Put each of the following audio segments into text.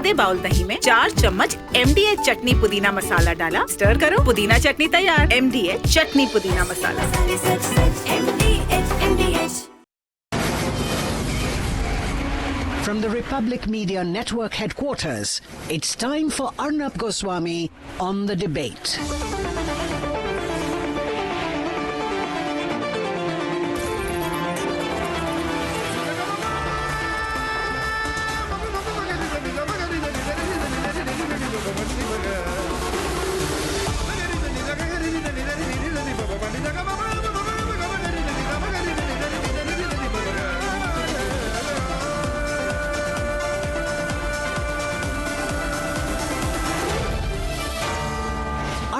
आधे बाउल दही में 4 चम्मच MDH चटनी पुदीना मसाला डाला, स्टर करो, पुदीना चटनी तैयार। MDH चटनी पुदीना मसाला। From the Republic Media Network headquarters, it's time for Arnab Goswami on The Debate.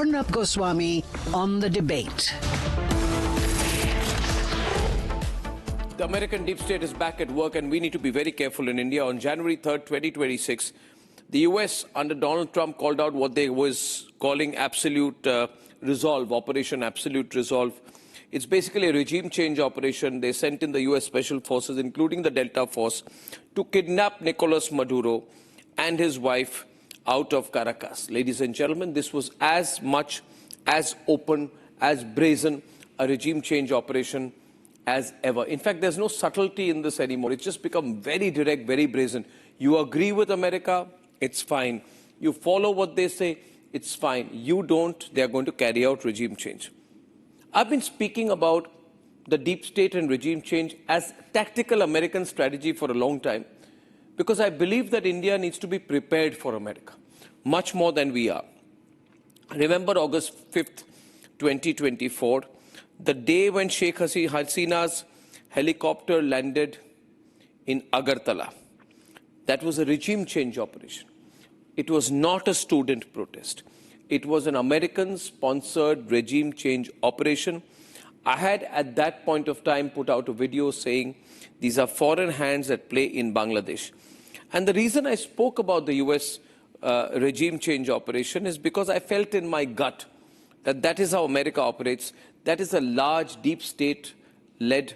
Arnab Goswami on The Debate. The American deep state is back at work, and we need to be very careful in India. On January 3rd, 2026, the US under Donald Trump called out what they was calling absolute resolve, Operation Absolute Resolve. It's basically a regime change operation. They sent in the US Special Forces, including the Delta Force, to kidnap Nicolas Maduro and his wife out of Caracas. Ladies and gentlemen, this was as much, as open, as brazen a regime change operation as ever. In fact, there's no subtlety in this anymore. It's just become very direct, very brazen. You agree with America, it's fine. You follow what they say, it's fine. You don't, they're going to carry out regime change. I've been speaking about the deep state and regime change as tactical American strategy for a long time, because I believe that India needs to be prepared for America, much more than we are. Remember August 5th, 2024, the day when Sheikh Hasina's helicopter landed in Agartala. That was a regime change operation. It was not a student protest. It was an American-sponsored regime change operation. I had at that point of time put out a video saying these are foreign hands at play in Bangladesh. And the reason I spoke about the US regime change operation is because I felt in my gut that that is how America operates. That is a large, deep state-led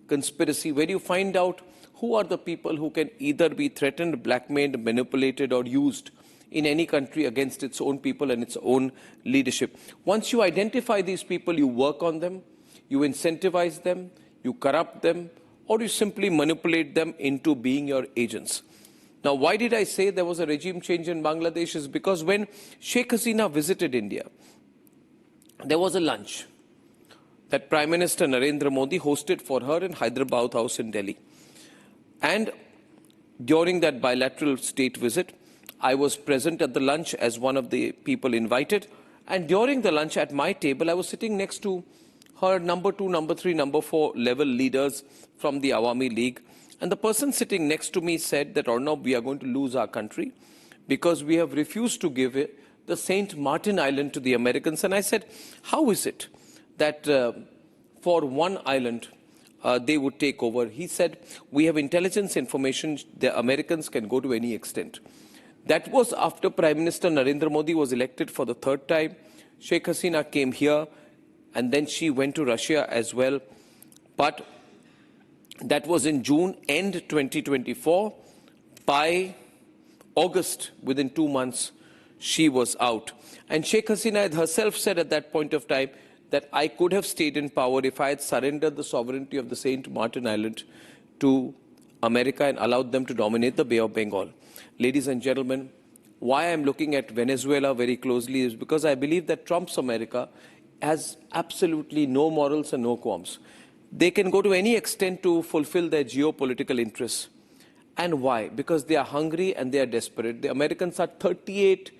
conspiracy where you find out who are the people who can either be threatened, blackmailed, manipulated, or used in any country against its own people and its own leadership. Once you identify these people, you work on them, you incentivize them, you corrupt them, or you simply manipulate them into being your agents. Now, why did I say there was a regime change in Bangladesh? Is because when Sheikh Hasina visited India, there was a lunch that Prime Minister Narendra Modi hosted for her in Hyderabad House in Delhi. And during that bilateral state visit, I was present at the lunch as one of the people invited. And during the lunch at my table, I was sitting next to her number 2, number 3, number 4 level leaders from the Awami League. And the person sitting next to me said that, Arnab, we are going to lose our country because we have refused to give it, the St. Martin Island to the Americans. And I said, how is it that for one island they would take over? He said, we have intelligence information, the Americans can go to any extent. That was after Prime Minister Narendra Modi was elected for the 3rd time. Sheikh Hasina came here and then she went to Russia as well. But that was in June, end 2024. By August, within 2 months, she was out. And Sheikh Hasina herself said at that point of time that I could have stayed in power if I had surrendered the sovereignty of the St. Martin Island to America and allowed them to dominate the Bay of Bengal. Ladies and gentlemen, why I'm looking at Venezuela very closely is because I believe that Trump's America has absolutely no morals and no qualms. They can go to any extent to fulfill their geopolitical interests. And why? Because they are hungry and they are desperate. The Americans are $38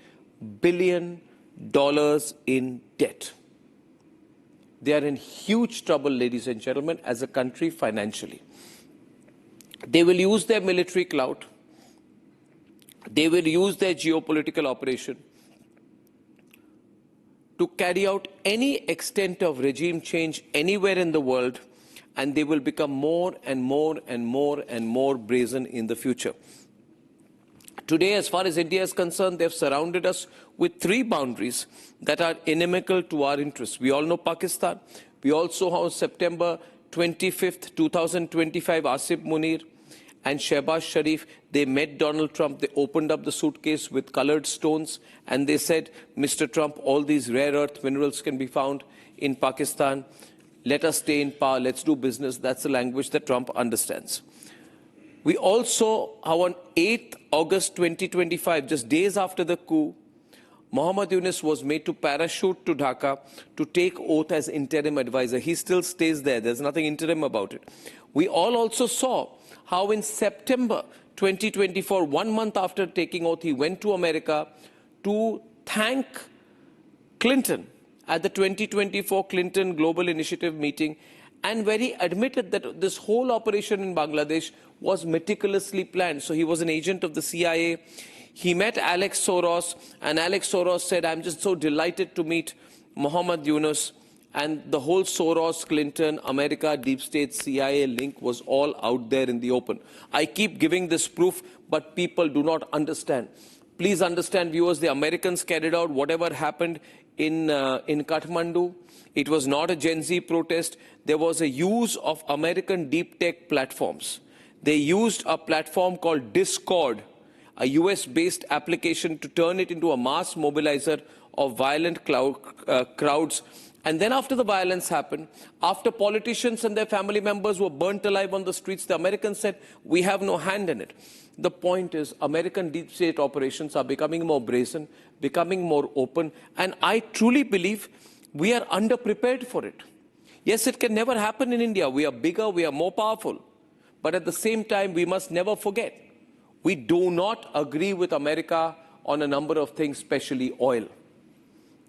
billion in debt. They are in huge trouble, ladies and gentlemen, as a country financially. They will use their military clout. They will use their geopolitical operation to carry out any extent of regime change anywhere in the world, and they will become more and more and more and more brazen in the future. Today, as far as India is concerned, they've surrounded us with 3 boundaries that are inimical to our interests. We all know Pakistan. We also have September 25th, 2025, Asif Munir. and Shehbaz Sharif, they met Donald Trump. They opened up the suitcase with colored stones and they said, Mr. Trump, all these rare earth minerals can be found in Pakistan. Let us stay in power. Let's do business. That's the language that Trump understands. We also, on 8th August 2025, just days after the coup, Muhammad Yunus was made to parachute to Dhaka to take oath as interim advisor. He still stays there. There's nothing interim about it. We all also saw how in September 2024, 1 month after taking oath, he went to America to thank Clinton at the 2024 Clinton Global Initiative meeting, and where he admitted that this whole operation in Bangladesh was meticulously planned. So he was an agent of the CIA. He met Alex Soros, and Alex Soros said, I'm just so delighted to meet Muhammad Yunus. And the whole Soros, Clinton, America, deep state, CIA link was all out there in the open. I keep giving this proof, but people do not understand. Please understand, viewers, the Americans carried out whatever happened in Kathmandu. It was not a Gen Z protest. There was a use of American deep tech platforms. They used a platform called Discord, a US-based application, to turn it into a mass mobilizer of violent crowds. And then after the violence happened, after politicians and their family members were burnt alive on the streets, the Americans said, we have no hand in it. The point is, American deep state operations are becoming more brazen, becoming more open, and I truly believe we are underprepared for it. Yes, it can never happen in India. We are bigger, we are more powerful. But at the same time, we must never forget, we do not agree with America on a number of things, especially oil.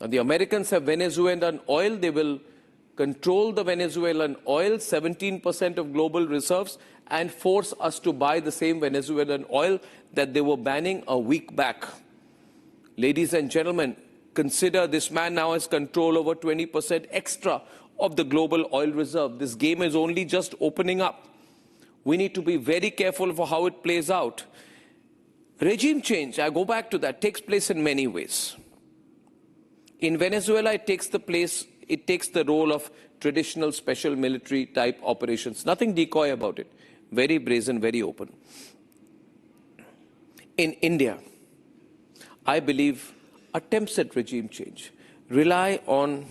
Now, the Americans have Venezuelan oil. They will control the Venezuelan oil, 17% of global reserves, and force us to buy the same Venezuelan oil that they were banning a week back. Ladies and gentlemen, consider this man now has control over 20% extra of the global oil reserve. This game is only just opening up. We need to be very careful for how it plays out. Regime change, I go back to that, takes place in many ways. In Venezuela, it takes the role of traditional special military type operations. Nothing decoy about it. Very brazen, very open. In India, I believe attempts at regime change rely on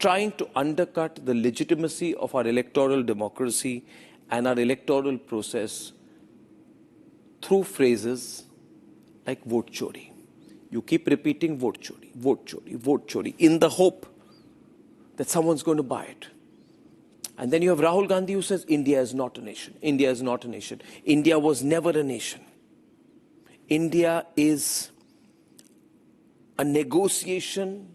trying to undercut the legitimacy of our electoral democracy and our electoral process through phrases like vote chori. You keep repeating vote chori, vote chori, vote chori, in the hope that someone's going to buy it. And then you have Rahul Gandhi who says, India is not a nation. India is not a nation. India was never a nation. India is a negotiation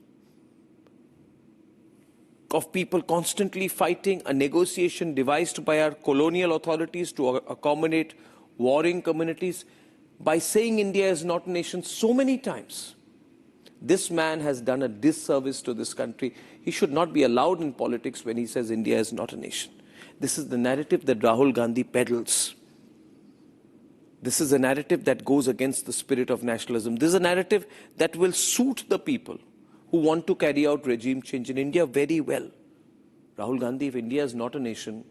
of people constantly fighting, a negotiation devised by our colonial authorities to accommodate warring communities. By saying India is not a nation so many times, this man has done a disservice to this country. He should not be allowed in politics when he says India is not a nation. This is the narrative that Rahul Gandhi peddles. This is a narrative that goes against the spirit of nationalism. This is a narrative that will suit the people who want to carry out regime change in India very well. Rahul Gandhi, if India is not a nation,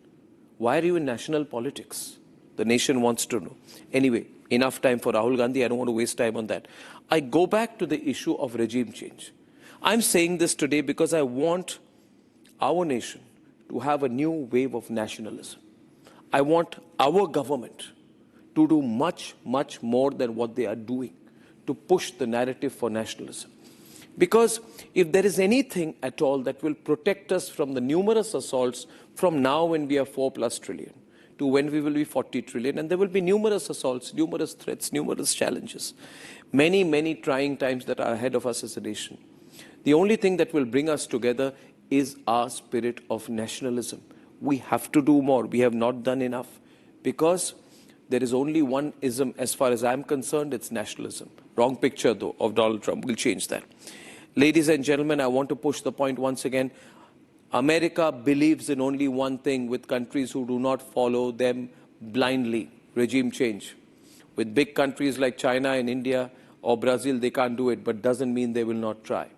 why are you in national politics? The nation wants to know. Anyway, enough time for Rahul Gandhi. I don't want to waste time on that. I go back to the issue of regime change. I'm saying this today because I want our nation to have a new wave of nationalism. I want our government to do much, much more than what they are doing to push the narrative for nationalism. Because if there is anything at all that will protect us from the numerous assaults from now when we are 4+ trillion, to when we will be 40 trillion, and there will be numerous assaults, numerous threats, numerous challenges, many, many trying times that are ahead of us as a nation. The only thing that will bring us together is our spirit of nationalism. We have to do more. We have not done enough because there is only one ism as far as I'm concerned, it's nationalism. Wrong picture though of Donald Trump. We'll change that. Ladies and gentlemen, I want to push the point once again. America believes in only one thing with countries who do not follow them blindly, regime change. With big countries like China and India or Brazil, they can't do it, but doesn't mean they will not try.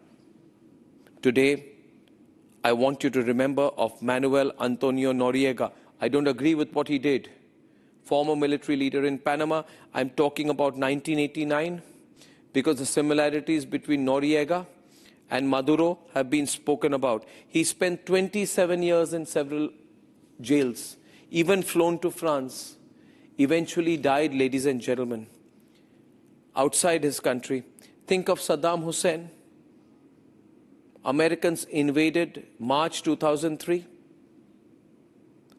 Today, I want you to remember of Manuel Antonio Noriega. I don't agree with what he did. former military leader in Panama. I'm talking about 1989 because the similarities between Noriega and Maduro have been spoken about. He spent 27 years in several jails, even flown to France, eventually died, ladies and gentlemen, outside his country. Think of Saddam Hussein. Americans invaded March 2003,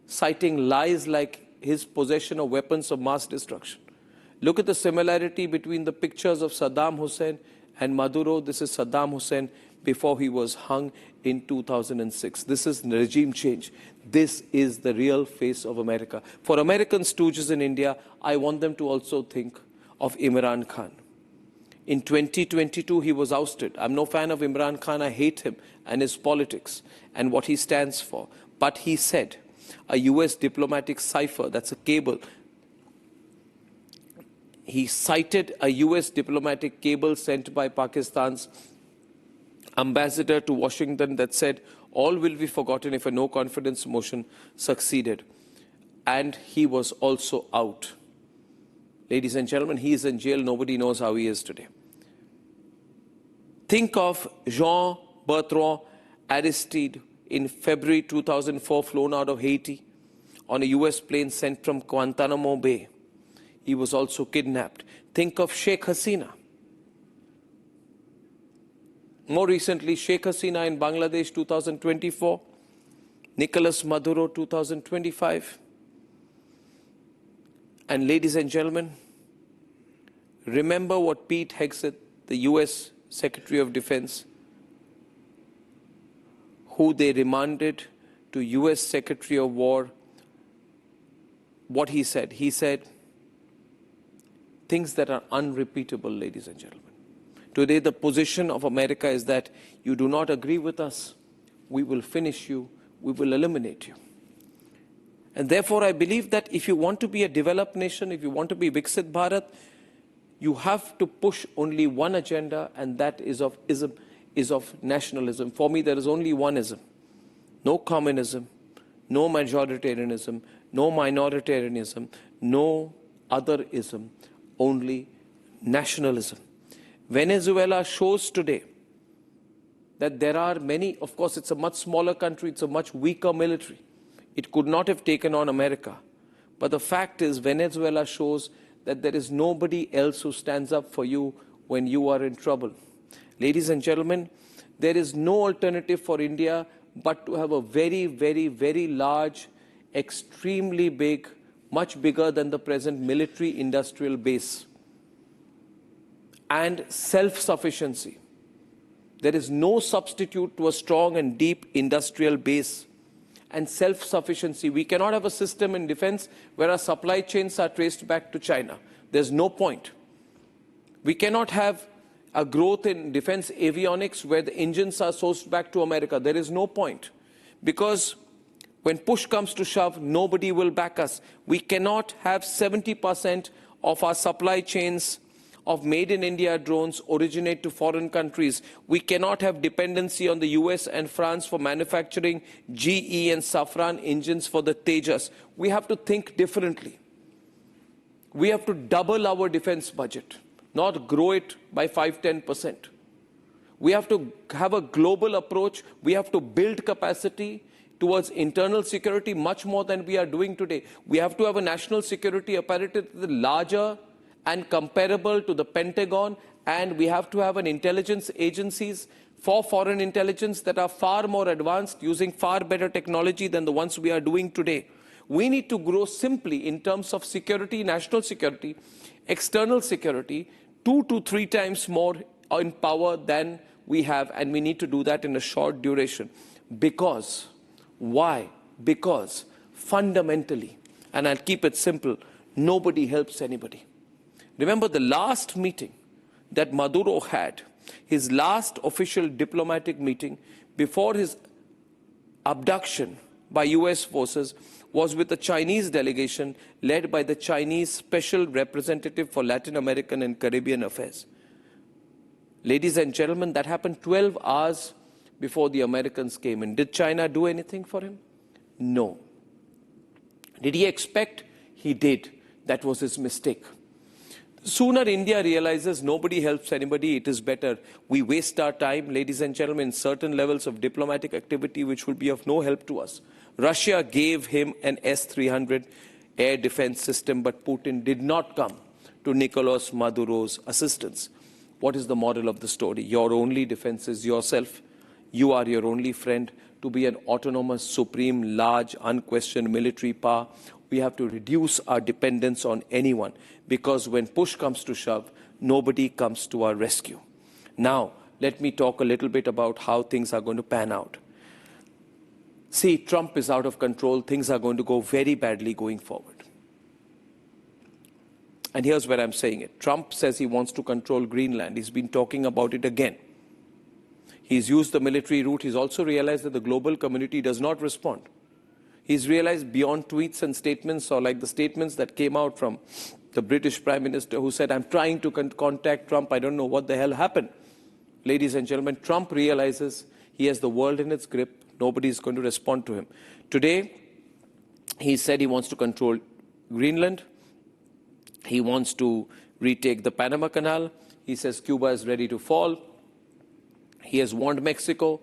citing lies like his possession of weapons of mass destruction. Look at the similarity between the pictures of Saddam Hussein and Maduro. This is Saddam Hussein before he was hung in 2006. This is regime change. This is the real face of America. For American stooges in India, I want them to also think of Imran Khan. In 2022, he was ousted. I'm no fan of Imran Khan. I hate him and his politics and what he stands for. But he said, a US diplomatic cipher, that's a cable. He cited a US diplomatic cable sent by Pakistan's ambassador to Washington that said, all will be forgotten if a no confidence motion succeeded. And he was also out. Ladies and gentlemen, he is in jail. Nobody knows how he is today. Think of Jean-Bertrand Aristide in February 2004, flown out of Haiti on a US plane sent from Guantanamo Bay. He was also kidnapped. Think of Sheikh Hasina. More recently, Sheikh Hasina in Bangladesh 2024, Nicolas Maduro 2025. And ladies and gentlemen, remember what Pete Hegseth, the US Secretary of Defense, who they remanded to US Secretary of War, what he said. He said things that are unrepeatable, ladies and gentlemen. Today, the position of America is that you do not agree with us, we will finish you, we will eliminate you. And therefore, I believe that if you want to be a developed nation, if you want to be Viksit Bharat, you have to push only one agenda, and that is of nationalism. For me, there is only one ism. No communism, no majoritarianism, no minoritarianism, no otherism, only nationalism. Venezuela shows today that there are many, of course, it's a much smaller country, it's a much weaker military. It could not have taken on America. But the fact is, Venezuela shows that there is nobody else who stands up for you when you are in trouble. Ladies and gentlemen, there is no alternative for India but to have a very, very, very large, extremely big, much bigger than the present military industrial base, and self-sufficiency. There is no substitute to a strong and deep industrial base and self-sufficiency. We cannot have a system in defense where our supply chains are traced back to China. There's no point. We cannot have a growth in defense avionics where the engines are sourced back to America. There is no point. Because when push comes to shove, nobody will back us. We cannot have 70% of our supply chains of made-in-India drones originate to foreign countries. We cannot have dependency on the US and France for manufacturing GE and Safran engines for the Tejas. We have to think differently. We have to double our defense budget, not grow it by 5–10%. We have to have a global approach. We have to build capacity towards internal security much more than we are doing today. We have to have a national security apparatus larger and comparable to the Pentagon, and we have to have an intelligence agencies for foreign intelligence that are far more advanced, using far better technology than the ones we are doing today. We need to grow simply in terms of security, national security, external security, 2 to 3 times more in power than we have, and we need to do that in a short duration. Because, why? Because fundamentally, and I'll keep it simple, nobody helps anybody. Remember the last meeting that Maduro had, his last official diplomatic meeting before his abduction by US forces, was with the Chinese delegation led by the Chinese Special Representative for Latin American and Caribbean Affairs. Ladies and gentlemen, that happened 12 hours before the Americans came in. Did China do anything for him? No. Did he expect? He did. That was his mistake. Sooner India realizes nobody helps anybody, it is better we waste our time, ladies and gentlemen, in certain levels of diplomatic activity which will be of no help to us. Russia gave him an S-300 air defense system, but Putin did not come to Nicolas Maduro's assistance. What is the moral of the story? Your only defense is yourself. You are your only friend. To be an autonomous, supreme, large, unquestioned military power, we have to reduce our dependence on anyone, because when push comes to shove, nobody comes to our rescue. Now, let me talk a little bit about how things are going to pan out. See, Trump is out of control. Things are going to go very badly going forward. And here's where I'm saying it. Trump says he wants to control Greenland. He's been talking about it again. He's used the military route. He's also realized that the global community does not respond. He's realized beyond tweets and statements, or like the statements that came out from the British Prime Minister who said, I'm trying to contact Trump, I don't know what the hell happened. Ladies and gentlemen, Trump realizes he has the world in its grip. Nobody is going to respond to him. Today, he said he wants to control Greenland. He wants to retake the Panama Canal. He says Cuba is ready to fall. He has warned Mexico,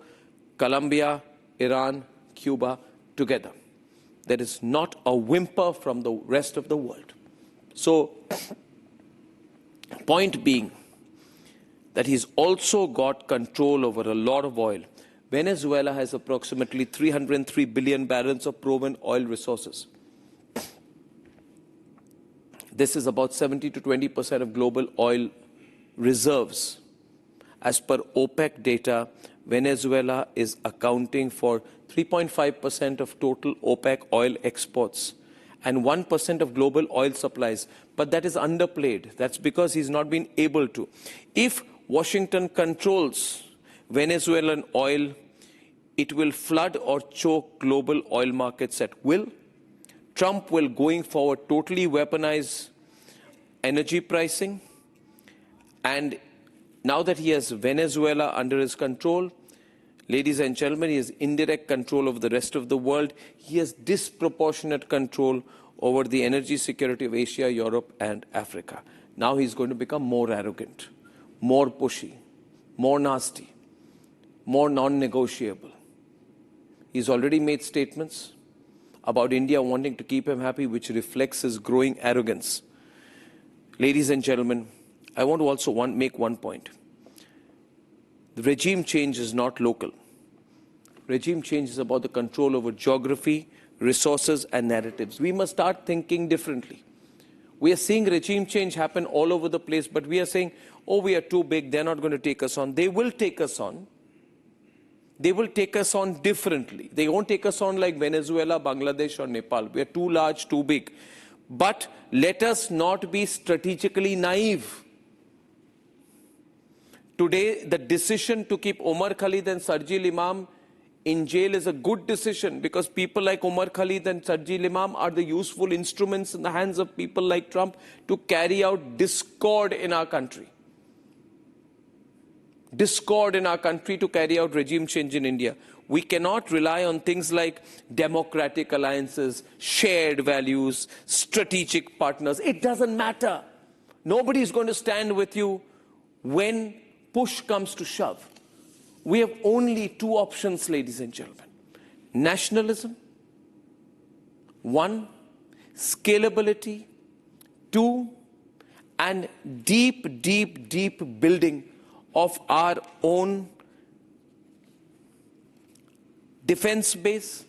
Colombia, Iran, Cuba together. There is not a whimper from the rest of the world. So, point being that he's also got control over a lot of oil. Venezuela has approximately 303 billion barrels of proven oil resources. This is about 70 to 20% of global oil reserves. As per OPEC data, Venezuela is accounting for 3.5% of total OPEC oil exports and 1% of global oil supplies. But that is underplayed. That's because he's not been able to. If Washington controls Venezuelan oil, it will flood or choke global oil markets at will. Trump will, going forward, totally weaponize energy pricing. And now that he has Venezuela under his control, ladies and gentlemen, he has indirect control over the rest of the world. He has disproportionate control over the energy security of Asia, Europe, and Africa. Now he's going to become more arrogant, more pushy, more nasty, more non-negotiable. He's already made statements about India wanting to keep him happy, which reflects his growing arrogance. Ladies and gentlemen, I want to also make one point. The regime change is not local. Regime change is about the control over geography, resources, and narratives. We must start thinking differently. We are seeing regime change happen all over the place, but we are saying, oh, we are too big, they're not going to take us on. They will take us on. They will take us on differently. They won't take us on like Venezuela, Bangladesh, or Nepal. We are too large, too big. But let us not be strategically naive. Today, the decision to keep Omar Khalid and Sarjil Imam in jail is a good decision, because people like Omar Khalid and Sarjil Imam are the useful instruments in the hands of people like Trump to carry out discord in our country. Discord in our country to carry out regime change in India. We cannot rely on things like democratic alliances, shared values, strategic partners. It doesn't matter. Nobody is going to stand with you when push comes to shove. We have only two options, ladies and gentlemen. Nationalism, one, scalability, two, and deep, deep, deep building of our own defense base,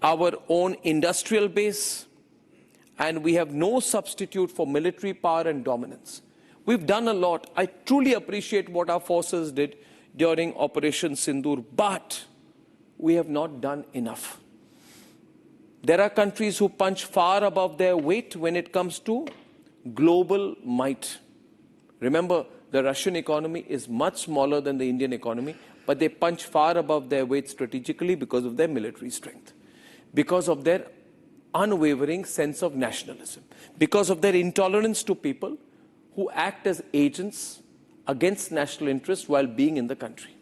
our own industrial base, and we have no substitute for military power and dominance. We've done a lot. I truly appreciate what our forces did during Operation Sindoor, but we have not done enough. There are countries who punch far above their weight when it comes to global might. Remember, the Russian economy is much smaller than the Indian economy, but they punch far above their weight strategically because of their military strength, because of their unwavering sense of nationalism, because of their intolerance to people who act as agents against national interests while being in the country.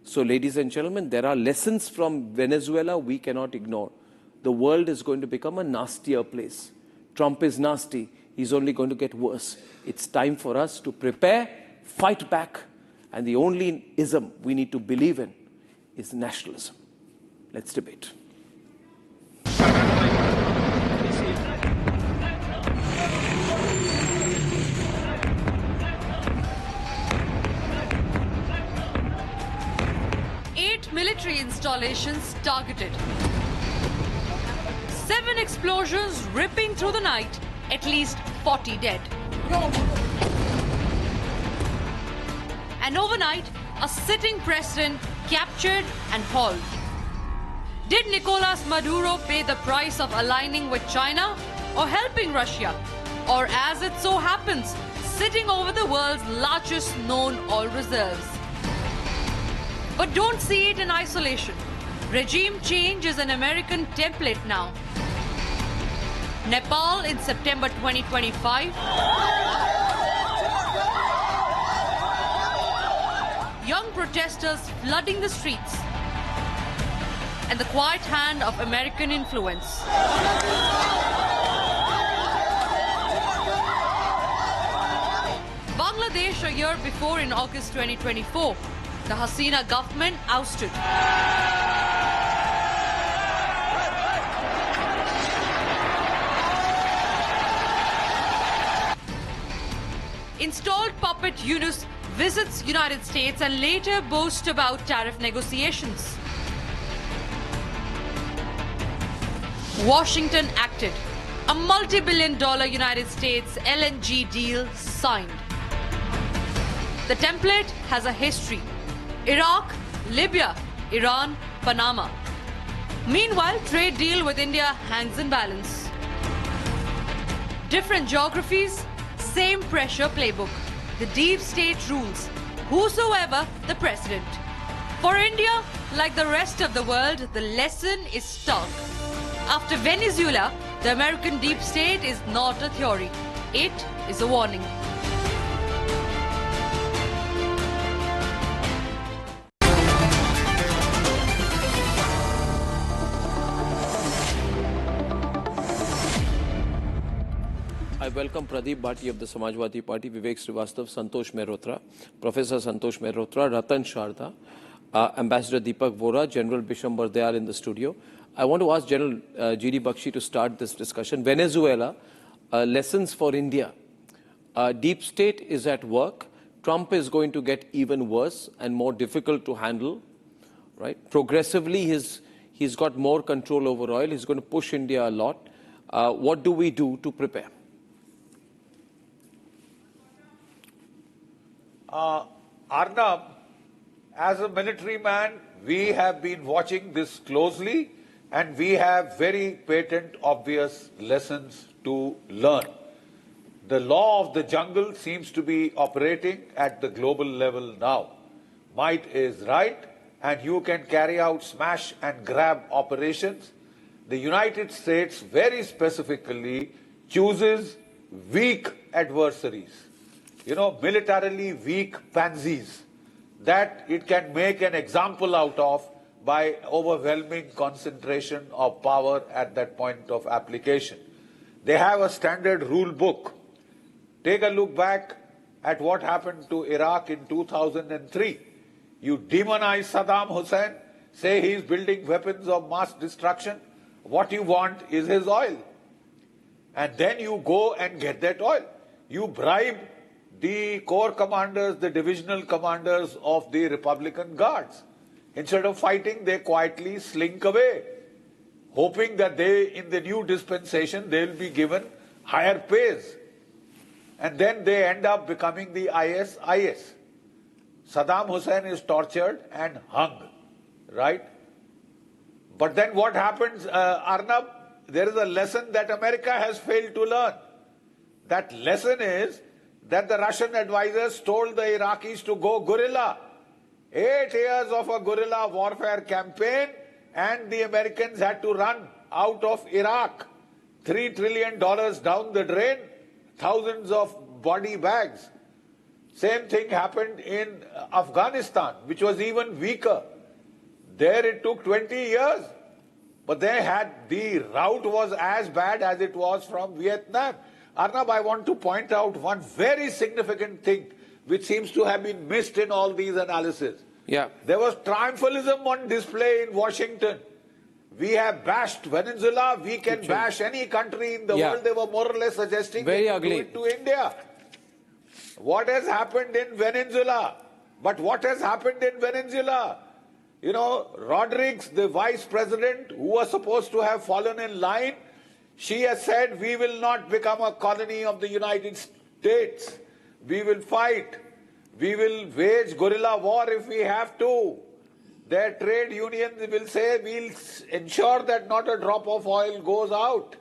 So, ladies and gentlemen, there are lessons from Venezuela we cannot ignore. The world is going to become a nastier place. Trump is nasty. He's only going to get worse. It's time for us to prepare, fight back, and the only ism we need to believe in is nationalism. Let's debate. Military installations targeted. 7 explosions ripping through the night, at least 40 dead. And overnight, a sitting president captured and hauled. Did Nicolas Maduro pay the price of aligning with China or helping Russia? Or as it so happens, sitting over the world's largest known oil reserves? But don't see it in isolation. Regime change is an American template now. Nepal in September 2025. Young protesters flooding the streets. And the quiet hand of American influence. Bangladesh a year before in August 2024. The Hasina government ousted. Installed puppet Yunus visits United States and later boasts about tariff negotiations. Washington acted. A multi-billion-dollar United States LNG deal signed. The template has a history. Iraq, Libya, Iran, Panama. Meanwhile, trade deal with India hangs in balance. Different geographies, same pressure playbook. The deep state rules, whosoever the president. For India, like the rest of the world, the lesson is stark. After Venezuela, the American deep state is not a theory. It is a warning. I welcome Pradeep Bhati of the Samajwadi Party, Vivek Srivastava, Santosh Mehrotra, Professor Santosh Mehrotra, Ratan Sharda, Ambassador Deepak Vora, General Bishambar, they are in the studio. I want to ask General G.D. Bakshi to start this discussion. Venezuela, lessons for India. Deep state is at work. Trump is going to get even worse and more difficult to handle. Right? Progressively, he's got more control over oil. He's going to push India a lot. What do we do to prepare? Arnab, as a military man, we have been watching this closely and we have very patent, obvious lessons to learn. The law of the jungle seems to be operating at the global level now. Might is right, and you can carry out smash and grab operations. The United States very specifically chooses weak adversaries. Militarily weak pansies that it can make an example out of by overwhelming concentration of power at that point of application. They have a standard rule book. Take a look back at what happened to Iraq in 2003. You demonize Saddam Hussein, say he's building weapons of mass destruction. What you want is his oil. And then you go and get that oil. You bribe the corps commanders, the divisional commanders of the Republican Guards. Instead of fighting, they quietly slink away, hoping that in the new dispensation, they'll be given higher pays. And then they end up becoming the ISIS. Saddam Hussein is tortured and hung, right? But then what happens, Arnab? There is a lesson that America has failed to learn. That lesson is that the Russian advisors told the Iraqis to go guerrilla. 8 years of a guerrilla warfare campaign, and the Americans had to run out of Iraq. $3 trillion down the drain, thousands of body bags. Same thing happened in Afghanistan, which was even weaker. There it took 20 years. but the route was as bad as it was from Vietnam. Arnab, I want to point out one very significant thing which seems to have been missed in all these analyses. Yeah. There was triumphalism on display in Washington. We have bashed Venezuela, we can bash any country in the world. They were more or less suggesting very we ugly. do it to India. What has happened in Venezuela? But what has happened in Venezuela? You know, Rodriguez, the vice president, who was supposed to have fallen in line, she has said, we will not become a colony of the United States. We will fight. We will wage guerrilla war if we have to. Their trade unions will say, we'll ensure that not a drop of oil goes out.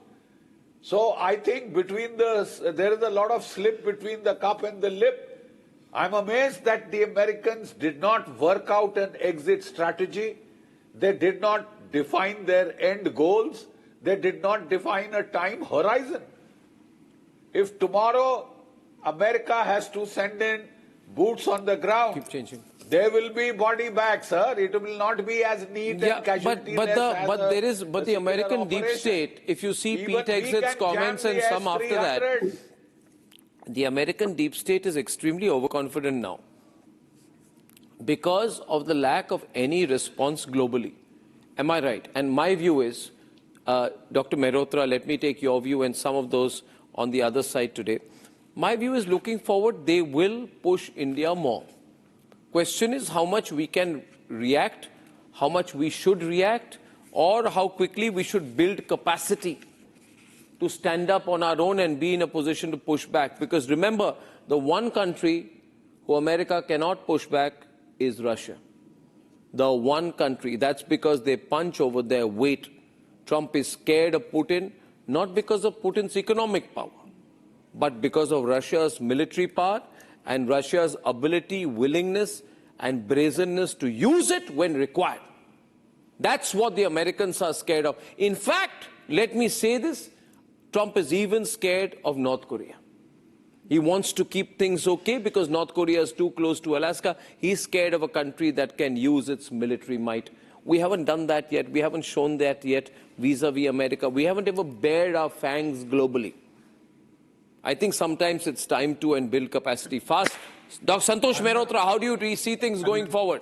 So I think there is a lot of slip between the cup and the lip. I'm amazed that the Americans did not work out an exit strategy. They did not define their end goals. They did not define a time horizon. If tomorrow America has to send in boots on the ground, Keep changing. there will be body bags, sir. It will not be as neat and casualty-less but the American deep state, if you see Pete Exit's comments and some after that, the American deep state is extremely overconfident now because of the lack of any response globally. Am I right? And my view is, Dr. Mehrotra, let me take your view and some of those on the other side today. My view is, looking forward, they will push India more. Question is how much we can react, how much we should react, or how quickly we should build capacity to stand up on our own and be in a position to push back. Because remember, the one country who America cannot push back is Russia. The one country. That's because they punch over their weight. Trump is scared of Putin, not because of Putin's economic power, but because of Russia's military power and Russia's ability, willingness, and brazenness to use it when required. That's what the Americans are scared of. In fact, let me say this, Trump is even scared of North Korea. He wants to keep things okay because North Korea is too close to Alaska. He's scared of a country that can use its military might. We haven't done that yet. We haven't shown that yet vis-a-vis America. We haven't ever bared our fangs globally. I think sometimes it's time to build capacity fast. Dr. Santosh Mehrotra, how do you see things going forward?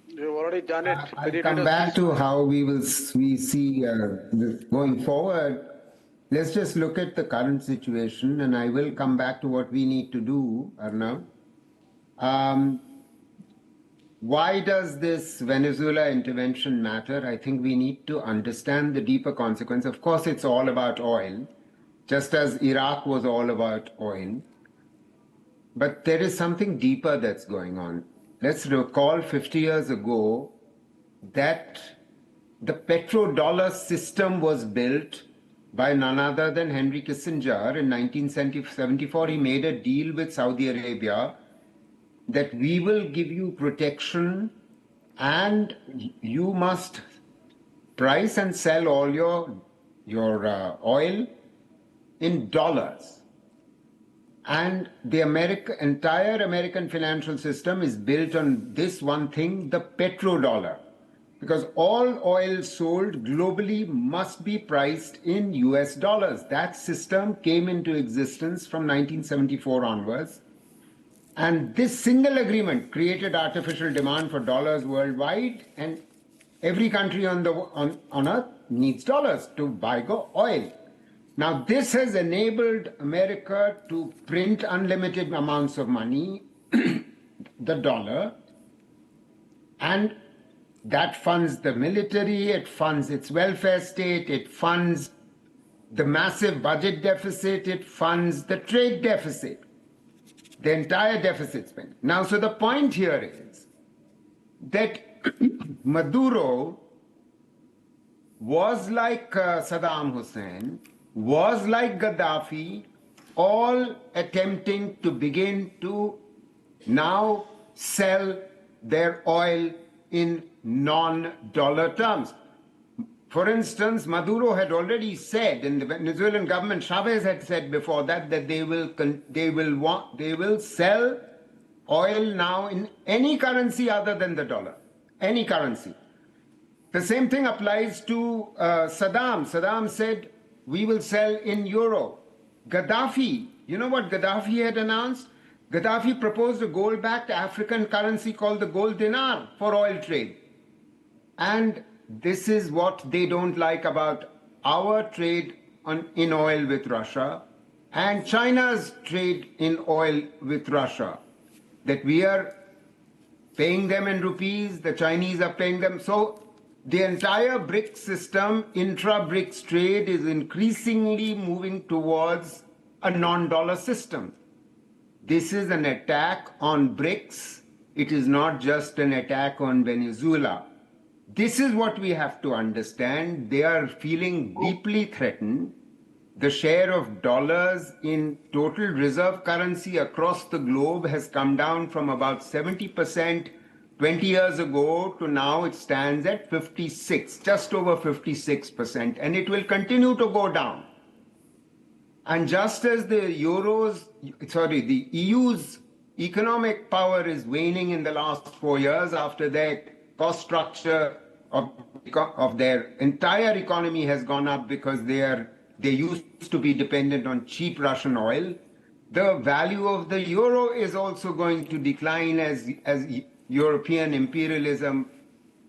You've already done it. I'll come back to how we see this going forward. Let's just look at the current situation, and I will come back to what we need to do, Arnab. Why does this Venezuela intervention matter? I think we need to understand the deeper consequence. Of course, it's all about oil, just as Iraq was all about oil. But there is something deeper that's going on. Let's recall 50 years ago that the petrodollar system was built by none other than Henry Kissinger. In 1974, he made a deal with Saudi Arabia that we will give you protection and you must price and sell all your oil in dollars. And the entire American financial system is built on this one thing, the petrodollar. Because all oil sold globally must be priced in US dollars. That system came into existence from 1974 onwards. And this single agreement created artificial demand for dollars worldwide, and every country on earth needs dollars to buy oil. Now, this has enabled America to print unlimited amounts of money, the dollar, and that funds the military, it funds its welfare state, it funds the massive budget deficit, it funds the trade deficit, the entire deficit spending. Now, so the point here is that Maduro was like Saddam Hussein, was like Gaddafi, all attempting to begin to now sell their oil in non-dollar terms. For instance, Maduro had already said, and the Venezuelan government, Chavez had said before that they will sell oil now in any currency other than the dollar, any currency. The same thing applies to Saddam. Saddam said, we will sell in euro. Gaddafi, you know what Gaddafi had announced? Gaddafi proposed a gold-backed African currency called the gold dinar for oil trade. And this is what they don't like about our trade in oil with Russia and China's trade in oil with Russia, that we are paying them in rupees, the Chinese are paying them. So the entire BRICS system, intra-BRICS trade, is increasingly moving towards a non-dollar system. This is an attack on BRICS. It is not just an attack on Venezuela. This is what we have to understand. They are feeling deeply threatened. The share of dollars in total reserve currency across the globe has come down from about 70% 20 years ago to now it stands at 56, just over 56%, and it will continue to go down. And just as the EU's economic power is waning in the last 4 years after their cost structure of their entire economy has gone up because they used to be dependent on cheap Russian oil, the value of the euro is also going to decline as European imperialism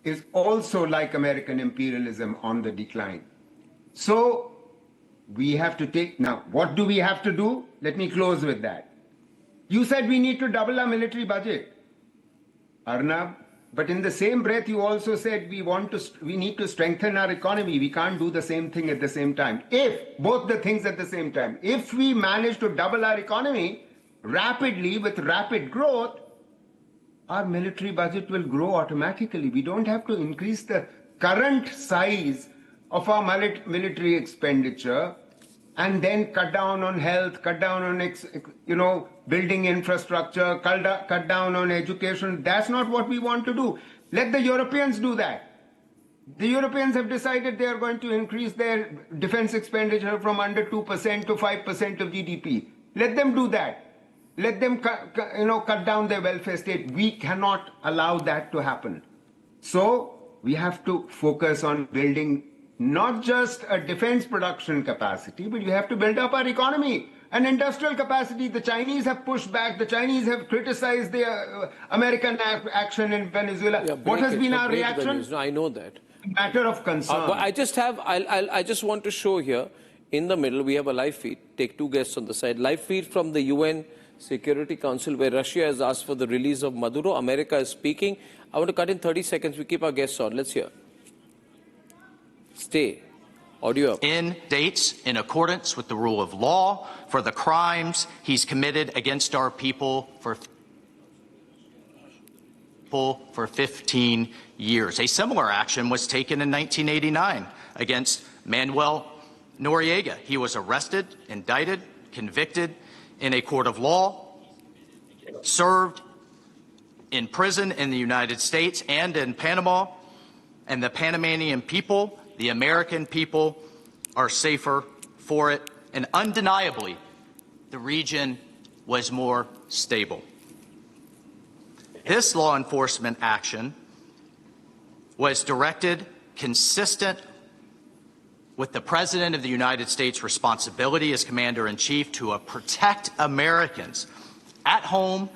is also, like American imperialism, on the decline. So we have to take, now what do we have to do? Let me close with that. You said we need to double our military budget, Arnab, but in the same breath you also said we need to strengthen our economy. We can't do the same thing at the same time. If both the things at the same time, if we manage to double our economy rapidly with rapid growth, our military budget will grow automatically. We don't have to increase the current size of our military expenditure and then cut down on health, cut down on building infrastructure, cut down on education. That's not what we want to do. Let the Europeans do that. The Europeans have decided they are going to increase their defense expenditure from under 2% to 5% of GDP. Let them do that. Let them cut down their welfare state. We cannot allow that to happen. So we have to focus on building not just a defense production capacity, but we have to build up our economy and industrial capacity. The Chinese have pushed back. The Chinese have criticized the American action in Venezuela. Yeah, what has been our reaction? I know that. A matter of concern. But I just want to show here, in the middle, we have a live feed. Take two guests on the side. Live feed from the UN Security Council, where Russia has asked for the release of Maduro. America is speaking. I want to cut in 30 seconds. We keep our guests on. Let's hear. Stay. Audio up. In dates in accordance with the rule of law for the crimes he's committed against our people for 15 years. A similar action was taken in 1989 against Manuel Noriega. He was arrested, indicted, convicted in a court of law, served in prison in the United States and in Panama, and the Panamanian people, the American people, are safer for it, and undeniably, the region was more stable. This law enforcement action was directed consistent with the President of the United States' responsibility as Commander-in-Chief to protect Americans at home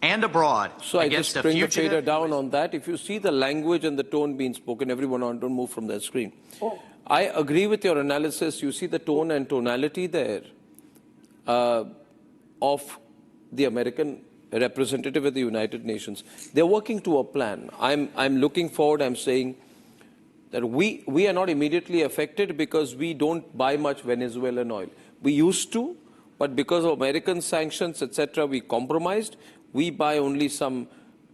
and abroad. So I just bring the fader down on that. If you see the language and the tone being spoken, everyone don't move from that screen. I agree with your analysis. You see the tone and tonality there of the American representative at the United Nations. They're working to a plan. I'm looking forward. I'm saying that we are not immediately affected because we don't buy much Venezuelan oil. We used to, but because of American sanctions, etc., we compromised. We buy only some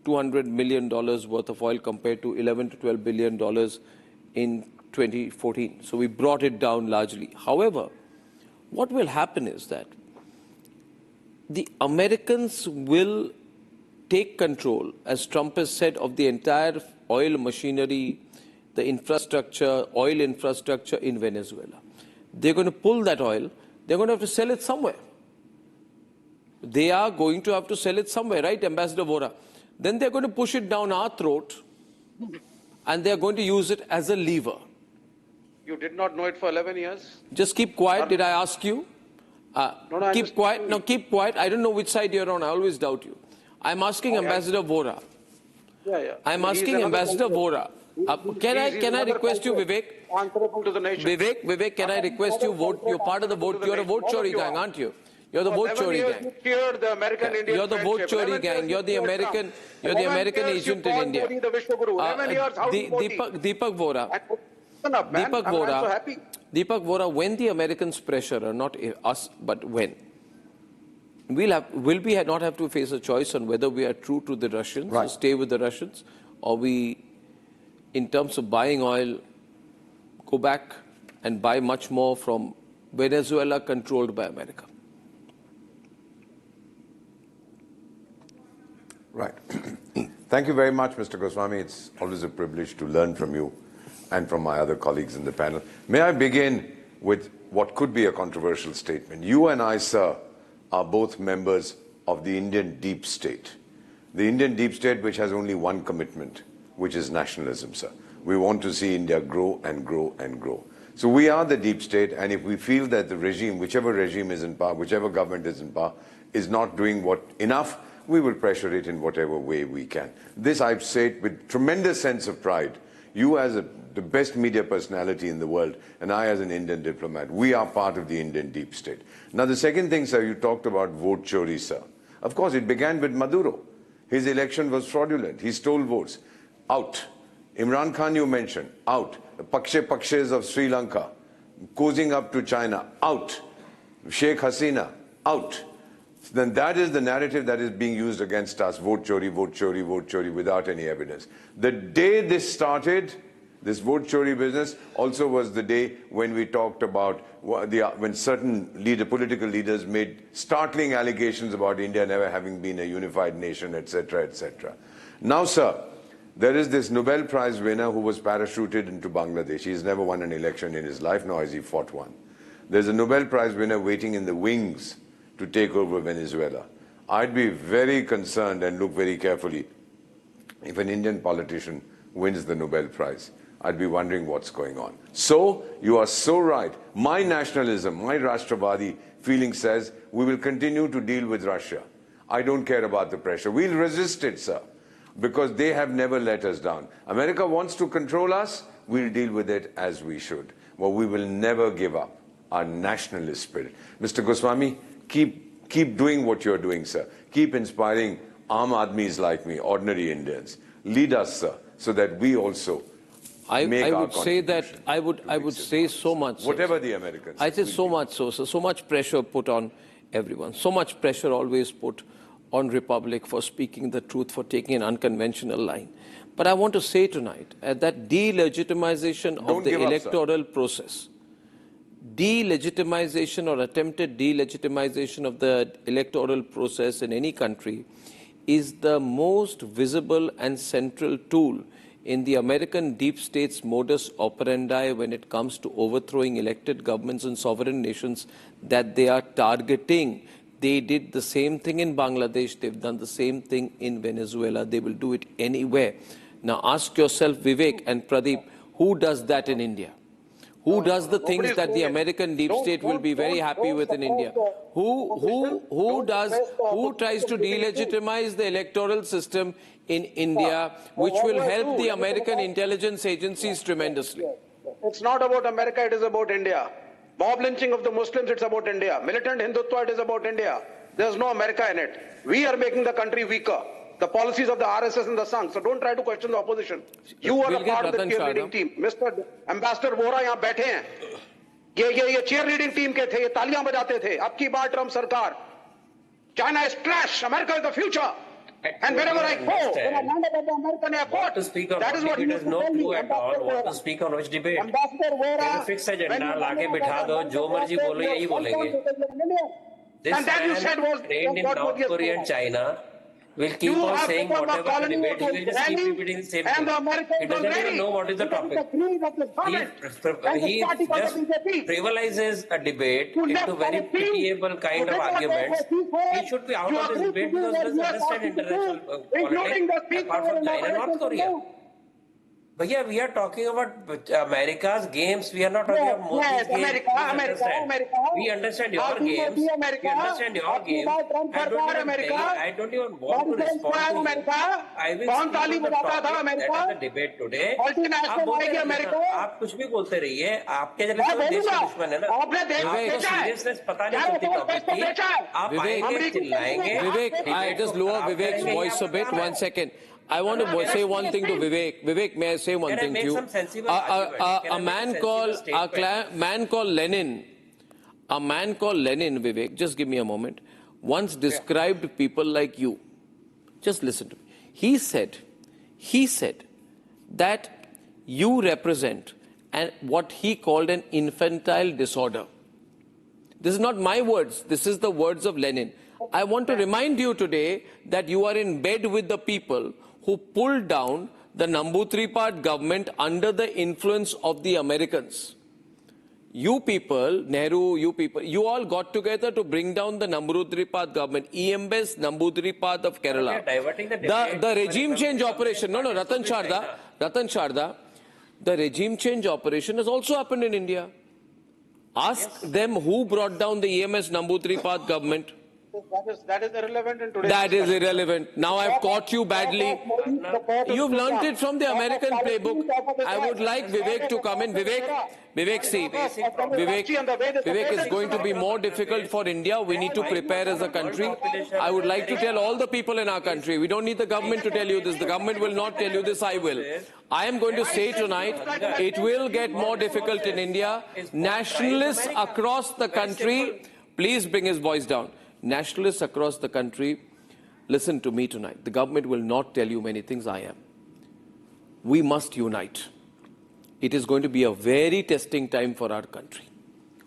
$200 million worth of oil compared to $11 to $12 billion in 2014. So we brought it down largely. However, what will happen is that the Americans will take control, as Trump has said, of the entire oil machinery, the infrastructure, oil infrastructure in Venezuela. They're going to pull that oil. They're going to have to sell it somewhere. They are going to have to sell it somewhere, right, Ambassador Vora? Then they're going to push it down our throat and they're going to use it as a lever. You did not know it for 11 years? Just keep quiet. Did I ask you? No, keep quiet. No, keep quiet. I don't know which side you're on. I always doubt you. I'm asking Ambassador Vora. Yeah. I'm asking Ambassador Vora. Can I request you, Vivek? Answerable to the nation. Vivek, can I request you vote? You're part of the vote. You're a vote chori gang, aren't you? You're the vote chori gang. You're the vote chori gang. You're the American agent in India. Deepak Vora. Deepak Vora, when the Americans pressure, or not us, but when? Will we not have to face a choice on whether we are true to the Russians, right, stay with the Russians, or we, in terms of buying oil, go back and buy much more from Venezuela controlled by America? Right. Thank you very much, Mr. Goswami. It's always a privilege to learn from you and from my other colleagues in the panel. May I begin with what could be a controversial statement? You and I, sir, are both members of the Indian deep state. The Indian deep state which has only one commitment, which is nationalism, sir. We want to see India grow and grow and grow. So we are the deep state, and if we feel that the regime, whichever regime is in power, whichever government is in power, is not doing enough, we will pressure it in whatever way we can. This I've said with tremendous sense of pride. You as the best media personality in the world, and I as an Indian diplomat, we are part of the Indian deep state. Now the second thing, sir, you talked about vote chori, sir. Of course, it began with Maduro. His election was fraudulent. He stole votes. Out. Imran Khan, you mentioned, out. The Pakshes of Sri Lanka, cozying up to China, out. Sheikh Hasina, out. Then that is the narrative that is being used against us, vote chori, vote chori, vote chori, without any evidence. The day this started, this vote chori business, also was the day when we talked about when certain political leaders made startling allegations about India never having been a unified nation, etc., etc. Now, sir, there is this Nobel Prize winner who was parachuted into Bangladesh. He's never won an election in his life, nor has he fought one. There's a Nobel Prize winner waiting in the wings to take over Venezuela. I'd be very concerned and look very carefully if an Indian politician wins the Nobel Prize. I'd be wondering what's going on. So, you are so right. My nationalism, my Rashtravadi feeling says we will continue to deal with Russia. I don't care about the pressure. We'll resist it, sir, because they have never let us down. America wants to control us. We'll deal with it as we should. But we will never give up our nationalist spirit. Mr. Goswami, keep doing what you're doing, sir. Keep inspiring Aam Admis like me, ordinary Indians. Lead us, sir, so that we also make our contribution. I would say so much. Whatever the Americans. I say so much so much pressure put on everyone. So much pressure always put on Republic for speaking the truth, for taking an unconventional line. But I want to say tonight that delegitimization of the electoral process, delegitimization or attempted delegitimization of the electoral process in any country is the most visible and central tool in the American deep state's modus operandi when it comes to overthrowing elected governments and sovereign nations that they are targeting. They did the same thing in Bangladesh. They've done the same thing in Venezuela. They will do it anywhere. Now ask yourself, Vivek and Pradeep, who does that in India? Who does the things that the American deep state will be very happy with in India? Who tries to delegitimize the electoral system in India, which will help the American intelligence agencies tremendously? It's not about America, it is about India. Mob lynching of the Muslims, it's about India. Militant Hindutva, it is about India. There's no America in it. We are making the country weaker. The policies of the RSS and the Sangh. So don't try to question the opposition. You are a part of the cheerleading team. Mr. Ambassador Vora यहाँ बैठे हैं. ये cheerleading team के थे. ये तालियां बजाते थे. अब की बार Trump सरकार. China is trash. America is the future. And wherever I go, when I land about the American airport, that is what he is no clue at all. What to speak on which debate? Ambassador Vora. Fix agenda. लाके बिठा दो. जो मर्जी बोलो यही बोलेंगे. This man trained in North Korea and China will keep on saying whatever the debate, he will just keep repeating the same thing. He doesn't even know what is the topic. He just trivializes a debate into very pitiable kind of arguments. He should be out of this debate because he doesn't understand international politics apart from China and North Korea. Bhaiya, we are talking about America's games. We are not talking about Modi's games. Please understand. We understand your games. We understand your game. I don't even want to respond to you. I will speak on the topic that is the debate today. आप बोलते रहिए ना, आप कुछ भी बोलते रहिए. आपके जैसे तो देश के दुश्मन है ना. आपको सीरियसनेस पता नहीं चलती टॉपिक की. आप आएंगे चिल्लाएंगे. Vivek, I just lower Vivek's voice a bit. 1 second. I want to say one thing to Vivek. Vivek, may I say one thing to you? A man called Lenin, Vivek, just give me a moment, once described people like you. Just listen to me. He said that you represent what he called an infantile disorder. This is not my words. This is the words of Lenin. I want to remind you today that you are in bed with the people who pulled down the Namboodiripad government under the influence of the Americans. You people, Nehru, you all got together to bring down the Namboodiripad government, EMBS Namboodiripad of Kerala. The regime change operation, Ratan Sharda, the regime change operation has also happened in India. Ask them who brought down the EMS Namboodiripad government. That is irrelevant in today's That is irrelevant. Now I've caught you badly. You've learnt it from the American playbook. I would like Vivek to come in. Vivek, see, Vivek is going to be more difficult for India. We need to prepare as a country. I would like to tell all the people in our country, we don't need the government to tell you this. The government will not tell you this. I will. I am going to say tonight, it will get more difficult in India. Nationalists across the country, please bring his voice down. Nationalists across the country, listen to me tonight. The government will not tell you many things. I am. We must unite. It is going to be a very testing time for our country.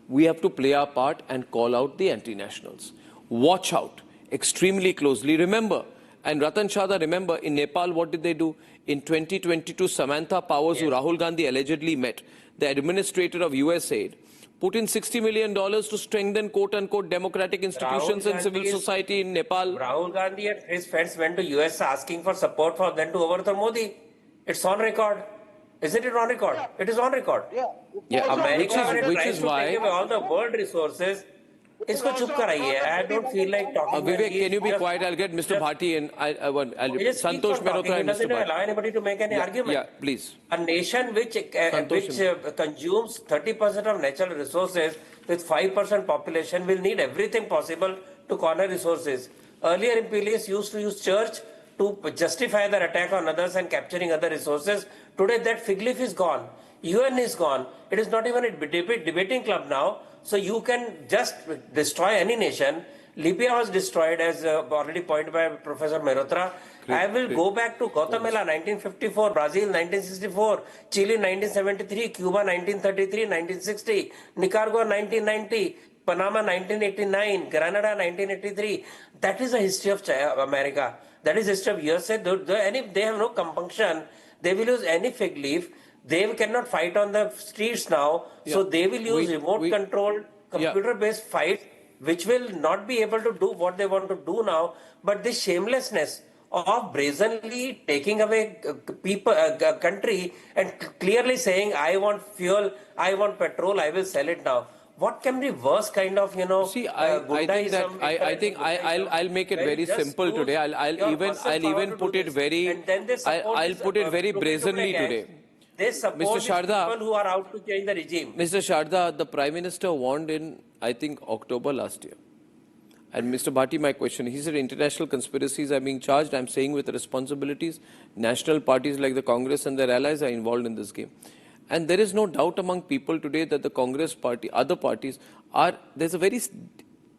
We have to play our part and call out the anti-nationals. Watch out extremely closely. Remember, and Ratan Sharda, remember, in Nepal, what did they do? In 2022, Samantha Powers, who Rahul Gandhi allegedly met, the administrator of USAID, put in $60 million to strengthen quote-unquote democratic institutions and civil society in Nepal. Rahul Gandhi and his friends went to US asking for support for them to overthrow Modi. It's on record. Isn't it on record? It is on record. Yeah, America which is why take away all the world resources. इसको चुप कराइए. I don't feel like talking. Vivek, can you be quiet? I'll get Mr. Bhati and Santosh Mehrotra and Mr. Doesn't allow anybody to make any argument. Yeah, please. A nation which consumes 30% of natural resources with 5% population will need everything possible to corner resources. Earlier imperialists used to use church to justify their attack on others and capturing other resources. Today that fig leaf is gone. UN is gone. It is not even a debating club now. So you can just destroy any nation. Libya was destroyed, as already pointed by Professor Mehrotra. I will go back to Guatemala 1954, Brazil 1964, Chile 1973, Cuba 1933, 1960, Nicaragua 1990, Panama 1989, Grenada 1983. That is the history of America. That is the history of USA. They have no compunction. They will use any fig leaf. They cannot fight on the streets now, so they will use remote-controlled, computer-based fight, which will not be able to do what they want to do now. But this shamelessness of brazenly taking away a country and clearly saying, I want fuel, I want petrol, I will sell it now. What can be worse kind of, See, I think I'll make it very simple today. I'll even put it very, I'll put it very brazenly today. They support people who are out to change the regime. Mr. Sharda, the Prime Minister warned in, I think, October last year. And Mr. Bhati, my question, he said international conspiracies are being charged. I'm saying with responsibilities. National parties like the Congress and their allies are involved in this game. And there is no doubt among people today that the Congress party, other parties, there's a very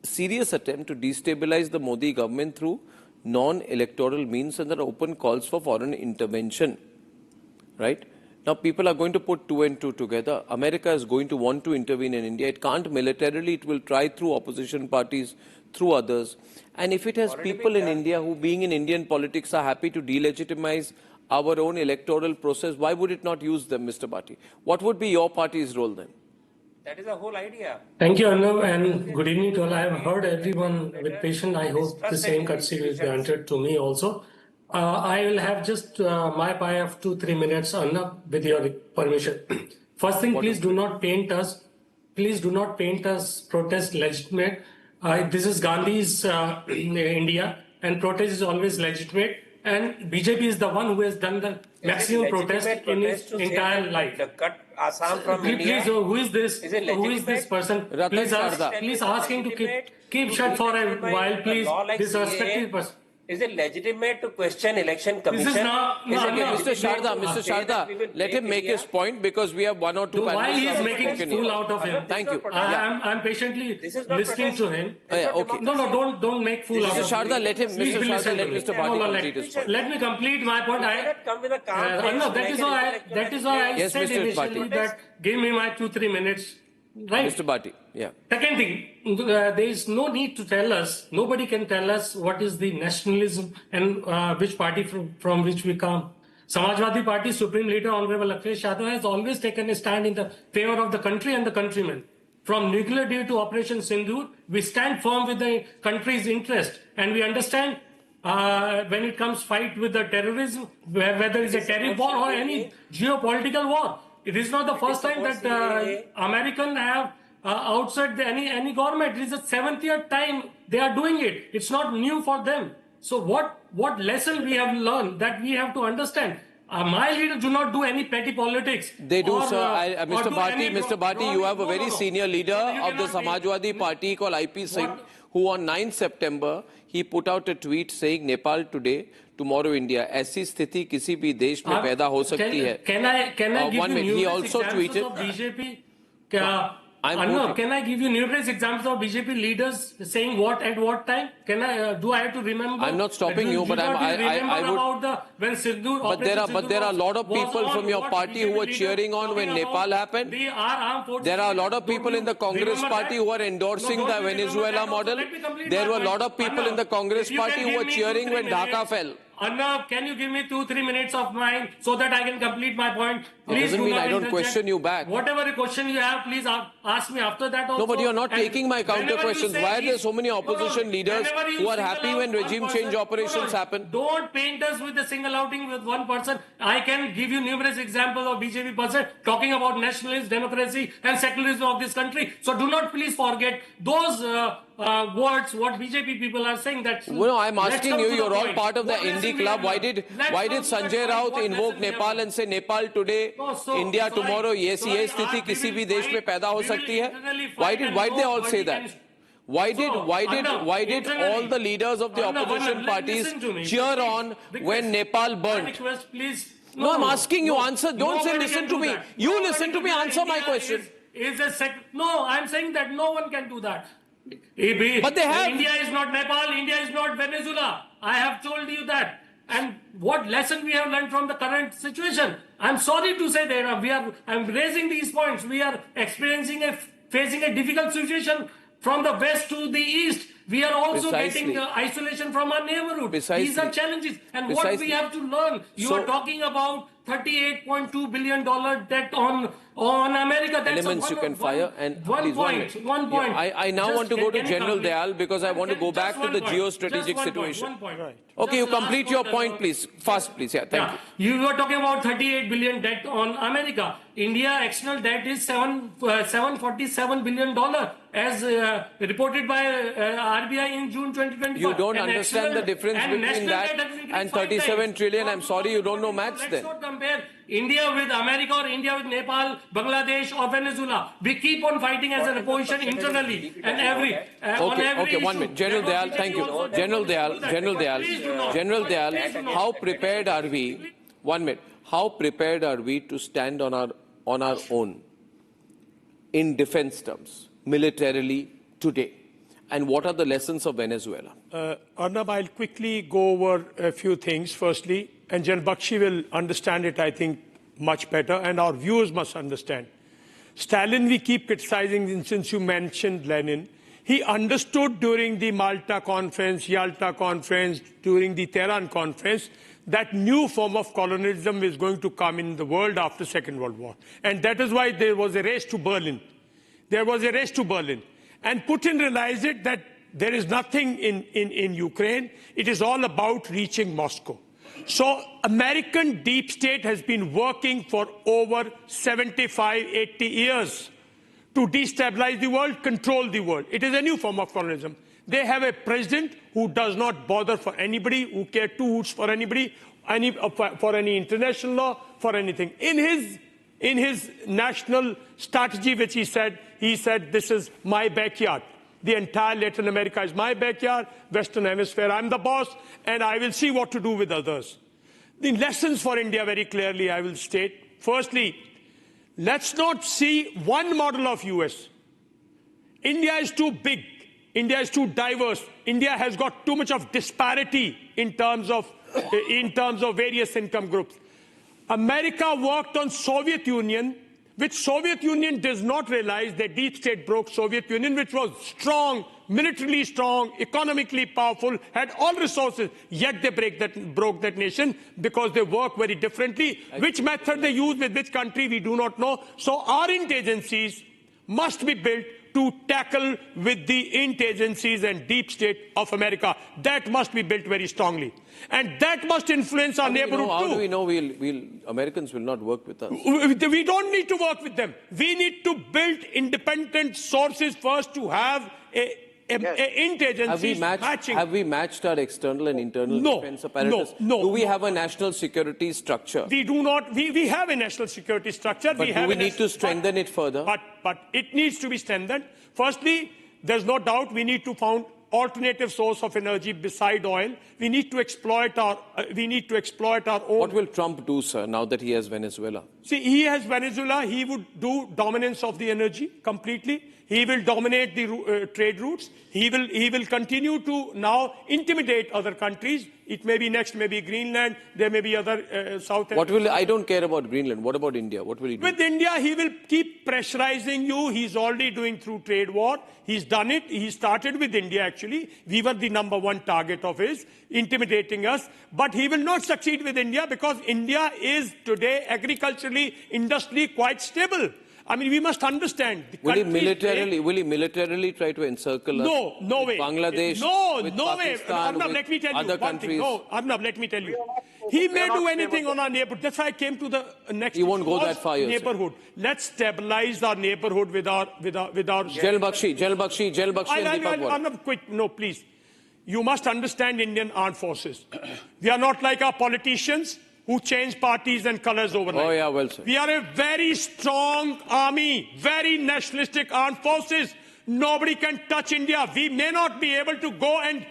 serious attempt to destabilize the Modi government through non-electoral means, and there are open calls for foreign intervention. Right? Now, people are going to put 2 and 2 together. America is going to want to intervene in India. It can't militarily. It will try through opposition parties, through others. And if it has people in India who, being in Indian politics, are happy to delegitimize our own electoral process, why would it not use them, Mr. Bhati? What would be your party's role then? That is the whole idea. Thank you, Arnab, and good evening to all. I have heard everyone with patience. I hope the same courtesy will be granted to me also. I will have just my pie of 2-3 minutes, Arnab, with your permission. First thing, please do not paint us protest legitimate. This is Gandhi's India, and protest is always legitimate. And BJP is the one who has done the maximum protest in his entire life. Cut Assam from India. Please, who is this? Who is this person? Please ask him to keep shut for a while, please. This respected person. Is it legitimate to question election commission? This is not. Mr. Sharda, let him make his point because we have one or two panelists. While he is making fool out of him. Thank you. I'm patiently listening to him. Okay. No, don't make fool out of him. Mr. Sharda, let Mr. Bhatti complete his point. Let me complete my point. That is why I said initially that give me my 2-3 minutes. Right. Mr. Bhatti, yeah. Second thing, there is no need to tell us, nobody can tell us what is the nationalism and which party from which we come. Samajwadi Party Supreme Leader Honorable Akhilesh Yadav has always taken a stand in the favor of the country and the countrymen. From nuclear deal to Operation Sindoor, we stand firm with the country's interest, and we understand when it comes fight with the terrorism, whether it's a tariff war or any geopolitical war. It is not the first time that Americans have outside any government. It is the 7th time they are doing it. It's not new for them. So what lesson we have learned that we have to understand? My leaders do not do any petty politics. They do, sir. Mr. Bhatti, you have a very senior leader of the Samajwadi Party called IP Singh, who on 9 September, he put out a tweet saying Nepal today, tomorrow India. ऐसी स्थिति किसी भी देश में पैदा हो सकती है. Can I give you numerous examples of BJP? Can I give you numerous examples of BJP leaders saying what at what time? Do I have to remember? I'm not stopping you, but I would. But there are a lot of people from your party who were cheering on when Nepal happened. There are a lot of people in the Congress party who are endorsing the Venezuela model. There were a lot of people in the Congress party who were cheering when Dhaka fell. Arnab, can you give me 2-3 minutes of mine so that I can complete my point? Please doesn't mean I don't question you back. Whatever question you have, please ask me after that also. No, but you're not taking my counter questions. Why are there so many opposition leaders who are happy when regime change operations happen? Don't paint us with a single outing with one person. I can give you numerous examples of BJP person talking about nationalism, democracy and secularism of this country. So do not please forget those words, what BJP people are saying. Well, I'm asking you, you're all part of the Indie Club. Why did Sanjay Raut invoke Nepal and say Nepal today, India tomorrow? Yes, sthiti kisi bhi desh mein paida ho sakti hai. Why did they all say that? Why did all the leaders of the opposition parties cheer on when Nepal burnt? No, I'm asking you, answer. Don't say listen to me. You listen to me, answer my question. No, I'm saying that no one can do that. But they have. India is not Nepal, India is not Venezuela. I have told you that. And what lesson we have learned from the current situation? I'm sorry to say that I'm raising these points. We are facing a difficult situation from the west to the east. We are also getting isolation from our neighborhood. These are challenges. And what we have to learn, you are talking about $38.2 billion debt on America. That's elements you can fire. And one point. Yeah, I now want to go to General Dayal because I want to go back to the geostrategic situation. One point. Right. Okay, you complete your point, please. Fast, please. Yeah, thank you. You were talking about 38 billion debt on America. India external debt is $747 billion as reported by RBI in June 2025. You don't understand the difference between that and 37 trillion. I'm sorry, you don't know maths then. Let's not compare India with America or India with Nepal, Bangladesh or Venezuela. We keep on fighting as an opposition internally and Okay, 1 minute. General Dayal, thank you. General Dayal, how prepared are we? 1 minute. How prepared are we to stand on our own in defense terms, militarily today? And what are the lessons of Venezuela? Arnab, I'll quickly go over a few things. Firstly, and Jan Bakshi will understand it, I think, much better, and our viewers must understand. Stalin, we keep criticizing, and since you mentioned Lenin, he understood during the Malta Conference, Yalta Conference, during the Tehran Conference, that new form of colonialism is going to come in the world after Second World War. And that is why there was a race to Berlin. And Putin realized it that there is nothing in Ukraine. It is all about reaching Moscow. So American deep state has been working for over 75, 80 years to destabilize the world, control the world. It is a new form of colonialism. They have a president who does not bother for anybody, who cares two hoots for anybody, for any international law, for anything. In his national strategy, which he said, this is my backyard. The entire Latin America is my backyard, Western Hemisphere, I'm the boss, and I will see what to do with others. The lessons for India very clearly, I will state. Firstly, let's not see one model of US. India is too big. India is too diverse. India has got too much of disparity in terms of various income groups. America worked on Soviet Union, which Soviet Union does not realize that deep state broke Soviet Union, which was strong, militarily strong, economically powerful, had all resources, yet they broke that nation because they work very differently. Which method they use with which country, we do not know. So our intelligencies must be built to tackle with the intelligencies and deep state of America. That must be built very strongly. And that must influence our neighborhood too. How do we know Americans will not work with us? We don't need to work with them. We need to build independent sources first to have intelligence matching. Have we matched our external and internal defense apparatus? No. Do we have a national security structure? We do not. We have a national security structure. But do we need to strengthen it further? But it needs to be strengthened. Firstly, there's no doubt we need to find alternative source of energy beside oil. We need to exploit our own. What will Trump do, sir, now that he has Venezuela? See, he has Venezuela. He would do dominance of the energy completely. He will dominate the trade routes. He will continue to now intimidate other countries. It may be next, maybe Greenland. There may be other South. I don't care about Greenland. What about India? What will he do? With India, he will keep pressurizing you. He's already doing through trade war. He's done it. He started with India, actually. We were the #1 target of his, intimidating us. But he will not succeed with India because India is today agriculturally, industrially quite stable. I mean, we must understand. Will he militarily try to encircle us? No way. Bangladesh, no way. Arnab, let me tell you one thing. No, Arnab, let me tell you. He may do anything on our neighborhood. That's why I came to the next. He won't go that far. Neighborhood. Let's stabilize our neighborhood with our. Jal Bakshi, and Deepak Vora. Arnab, quick. No, please. You must understand Indian armed forces. We are not like our politicians who change parties and colors overnight. Oh, yeah, well said. We are a very strong army, very nationalistic armed forces. Nobody can touch India. We may not be able to go and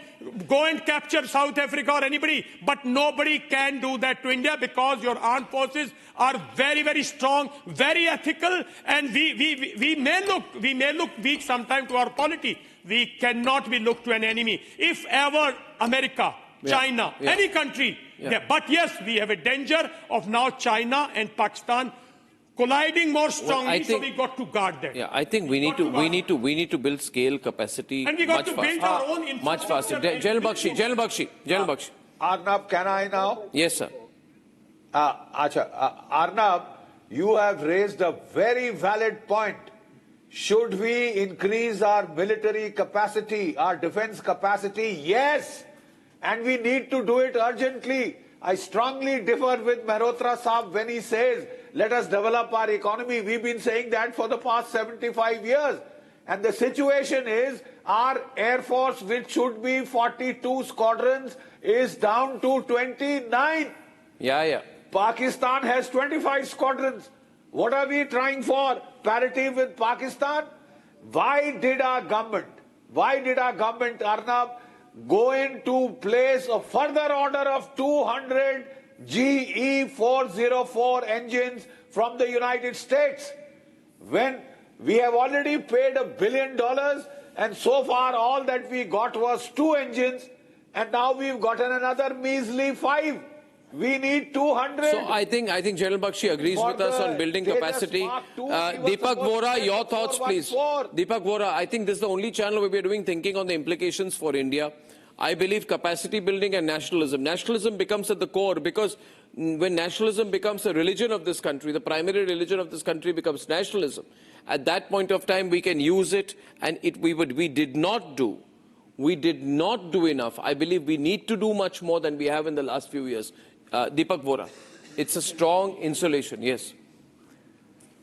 capture South Africa or anybody, but nobody can do that to India because your armed forces are very, very strong, very ethical, and we may look weak sometimes to our polity. We cannot be looked to an enemy. If ever America, China, any country. But yes, we have a danger of now China and Pakistan colliding more strongly, so we got to guard that. Yeah, I think we need to build scale capacity and we got to build our own much faster. Jal Bakshi. Arnab, can I now? Yes, sir. Arnab, you have raised a very valid point. Should we increase our military capacity, our defense capacity? Yes. And we need to do it urgently. I strongly differ with Mehrotra Saab when he says, let us develop our economy. We've been saying that for the past 75 years. And the situation is, our Air Force, which should be 42 squadrons, is down to 29. Yeah. Pakistan has 25 squadrons. What are we trying for? Parity with Pakistan? Why did our government, Arnab, go into place a further order of 200 GE 404 engines from the United States when we have already paid $1 billion and so far all that we got was 2 engines and now we've gotten another measly 5. We need 200. So I think General Bakshi agrees with us on building capacity. Deepak Vora, your thoughts, please. Deepak Vora, I think this is the only channel where we are doing thinking on the implications for India. I believe capacity building and nationalism. Nationalism becomes at the core because when nationalism becomes a religion of this country, the primary religion of this country becomes nationalism. At that point of time, we can use it, and we did not do we did not do enough. I believe we need to do much more than we have in the last few years. Deepak Vora, it's a strong insulation, yes.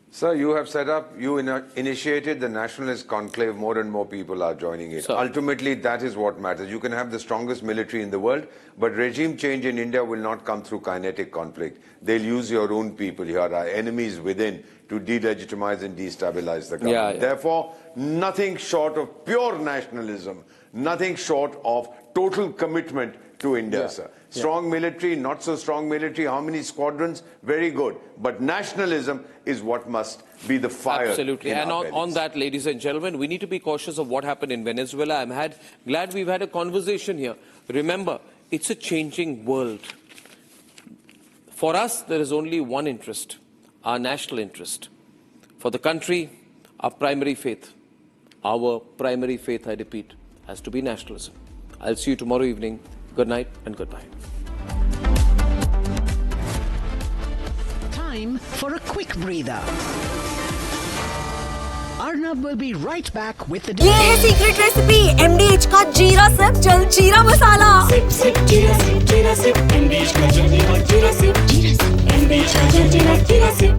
Sir, you have set up, you initiated the nationalist conclave, more and more people are joining it. Sir. Ultimately, that is what matters. You can have the strongest military in the world, but regime change in India will not come through kinetic conflict. They'll use your own people here, our enemies within, to delegitimize and destabilize the government. Therefore, nothing short of pure nationalism, nothing short of total commitment to India, sir. Strong military, not so strong military, how many squadrons? Very good. But nationalism is what must be the fire. Absolutely. And on that, ladies and gentlemen, we need to be cautious of what happened in Venezuela. I'm glad we've had a conversation here. Remember, it's a changing world. For us, there is only one interest, our national interest. For the country, our primary faith, I repeat, has to be nationalism. I'll see you tomorrow evening. Good night and goodbye. Time for a quick breather. Arnab will be right back with the... ये है secret recipe MDH का जीरा SIP जल जीरा मसाला SIP SIP जीरा SIP MDH का जल जीरा सिप MDH का जल जीरा सिप